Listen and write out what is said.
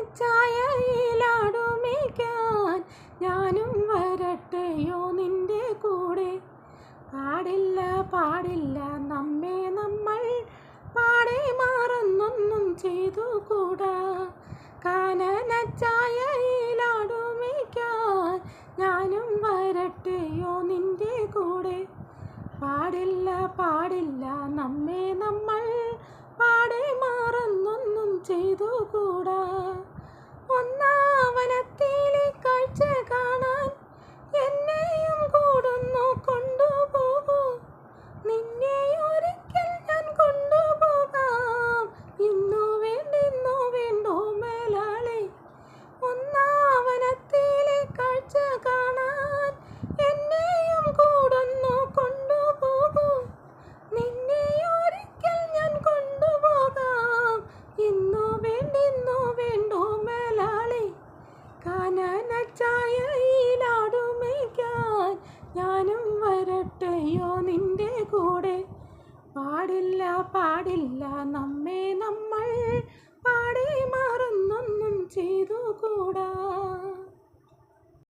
കാനനച്ചായയിലാടുമേയ്ക്കാൻ ഞാനും വരട്ടെയോ നിന്റെ കൂടെ. പാടില്ല പാടില്ല നമ്മെ നമ്മൾ പാടെ മറന്നൊന്നും ചെയ്തുകൂടാ. കാനനച്ചായയിലാടുമേയ്ക്കാൻ ഞാനും വരട്ടെയോ നിന്റെ കൂടെ. പാടില്ല പാടില്ല നമ്മെ നമ്മൾ പാടെ മറന്നൊന്നും ചെയ്തുകൂടാ. ഒന്നാവനത്തിലെ കാഴ്ച കാണാൻ എന്നെയും കൂടുന്നു കൊണ്ടുപോകൂ. നിന്നെ ഒരിക്കൽ ഞാൻ കൊണ്ടുപോകാം. ഇന്നു വേണ്ടോ മേലാളെ. ഒന്നാവനത്തിലെ കാഴ്ച കാണാൻ എന്നെയും കൂടുന്നു കൊണ്ടുപോകൂ. നിന്നെ ഒരിക്കൽ ഞാൻ കൊണ്ടുപോകാം. ഇന്നു വേണ്ടോ മേലാളെ. കാനനച്ചായയിലാടുമേയ്ക്കാൻ ഞാനും വരട്ടെയോ നിന്റെ കൂടെ. പാടില്ല പാടില്ല നമ്മെ നമ്മൾ പാടെ മറന്നൊന്നും ചെയ്തുകൂടാ.